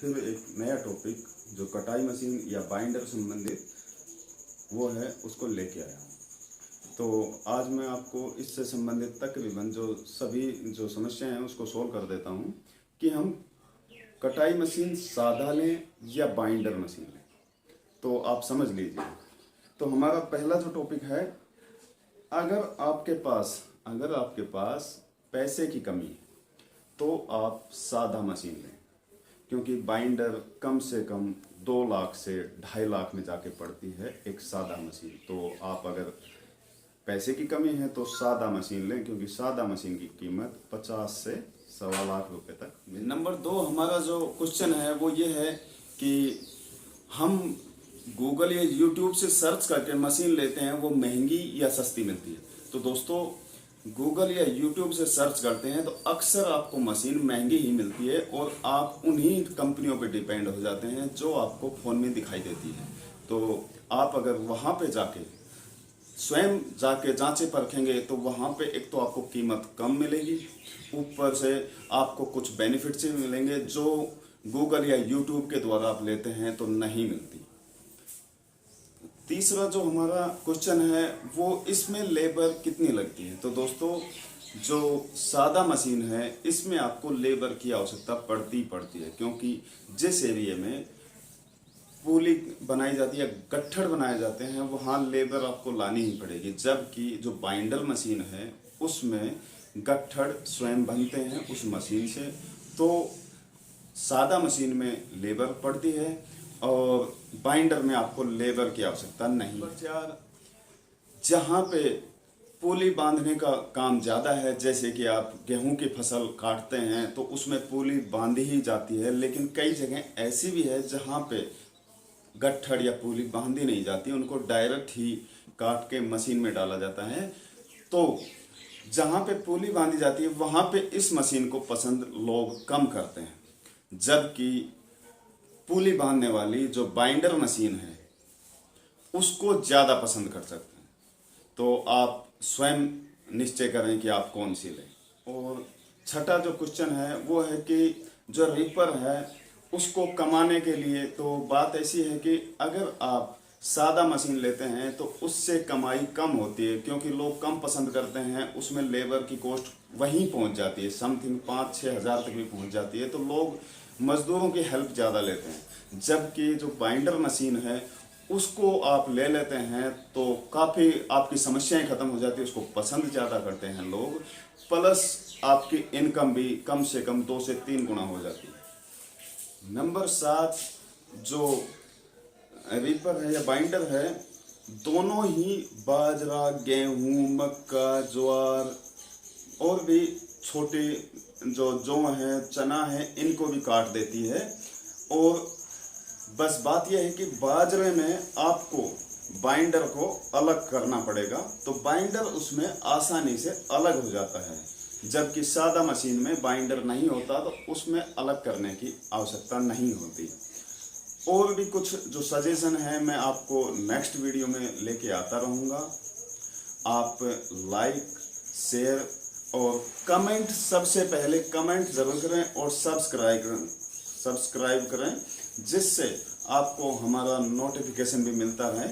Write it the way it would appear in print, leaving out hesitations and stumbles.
फिर एक नया टॉपिक जो कटाई मशीन या बाइंडर संबंधित वो है उसको लेके आया हूँ। तो आज मैं आपको इससे संबंधित तकरीबन जो समस्याएं हैं उसको सोल्व कर देता हूँ कि हम कटाई मशीन सादा लें या बाइंडर मशीन लें। तो आप समझ लीजिए। तो हमारा पहला जो टॉपिक है, अगर आपके पास पैसे की कमी है तो आप सादा मशीन लें, क्योंकि बाइंडर कम से कम 2 लाख से 2.5 लाख में जाके पड़ती है एक सादा मशीन। तो आप अगर पैसे की कमी है तो सादा मशीन लें, क्योंकि सादा मशीन की कीमत 50 से 1.25 लाख रुपए तक। नंबर 2 हमारा जो क्वेश्चन है वो ये है कि हम गूगल या यूट्यूब से सर्च करके मशीन लेते हैं, वो महंगी या सस्ती मिलती है। तो दोस्तों, गूगल या यूट्यूब से सर्च करते हैं तो अक्सर आपको मशीन महंगी ही मिलती है और आप उन्हीं कंपनियों पे डिपेंड हो जाते हैं जो आपको फ़ोन में दिखाई देती है। तो आप अगर वहाँ पे जाके स्वयं जाके जांचे परखेंगे तो वहाँ पे एक तो आपको कीमत कम मिलेगी, ऊपर से आपको कुछ बेनिफिट्स भी मिलेंगे जो गूगल या यूट्यूब के द्वारा आप लेते हैं तो नहीं मिलती। तीसरा जो हमारा क्वेश्चन है वो इसमें लेबर कितनी लगती है। तो दोस्तों, जो सादा मशीन है इसमें आपको लेबर की आवश्यकता पड़ती है, क्योंकि जिस एरिया में पुली बनाई जाती है, गट्ठर बनाए जाते हैं, वहाँ लेबर आपको लानी ही पड़ेगी। जबकि जो बाइंडर मशीन है उसमें गट्ठर स्वयं बनते हैं उस मशीन से। तो सादा मशीन में लेबर पड़ती है और बाइंडर में आपको लेबर की आवश्यकता नहीं। नंबर 4, जहाँ पे पुली बांधने का काम ज़्यादा है, जैसे कि आप गेहूं की फसल काटते हैं तो उसमें पुली बांधी ही जाती है, लेकिन कई जगह ऐसी भी है जहाँ पे गट्ठर या पुली बांधी नहीं जाती, उनको डायरेक्ट ही काट के मशीन में डाला जाता है। तो जहाँ पे पुली बांधी जाती है वहाँ पे इस मशीन को पसंद लोग कम करते हैं, जबकि पुली बांधने वाली जो बाइंडर मशीन है उसको ज़्यादा पसंद कर सकते हैं। तो आप स्वयं निश्चय करें कि आप कौन सी लें। और छठा जो क्वेश्चन है वो है कि जो रीपर है उसको कमाने के लिए, तो बात ऐसी है कि अगर आप सादा मशीन लेते हैं तो उससे कमाई कम होती है, क्योंकि लोग कम पसंद करते हैं। उसमें लेबर की कॉस्ट वहीं पहुंच जाती है, समथिंग 5-6 हज़ार तक भी पहुंच जाती है। तो लोग मजदूरों की हेल्प ज़्यादा लेते हैं। जबकि जो बाइंडर मशीन है उसको आप ले लेते हैं तो काफ़ी आपकी समस्याएं खत्म हो जाती है, उसको पसंद ज़्यादा करते हैं लोग, प्लस आपकी इनकम भी कम से कम 2 से 3 गुना हो जाती है। नंबर 7, जो रीपर है या बाइंडर है, दोनों ही बाजरा, गेहूं, मक्का, ज्वार और भी छोटे जो जौ है, चना है, इनको भी काट देती है। और बस बात यह है कि बाजरे में आपको बाइंडर को अलग करना पड़ेगा, तो बाइंडर उसमें आसानी से अलग हो जाता है। जबकि सादा मशीन में बाइंडर नहीं होता तो उसमें अलग करने की आवश्यकता नहीं होती। और भी कुछ जो सजेशन है मैं आपको नेक्स्ट वीडियो में लेके आता रहूँगा। आप लाइक, शेयर और कमेंट, सबसे पहले कमेंट ज़रूर करें और सब्सक्राइब करें, जिससे आपको हमारा नोटिफिकेशन भी मिलता है।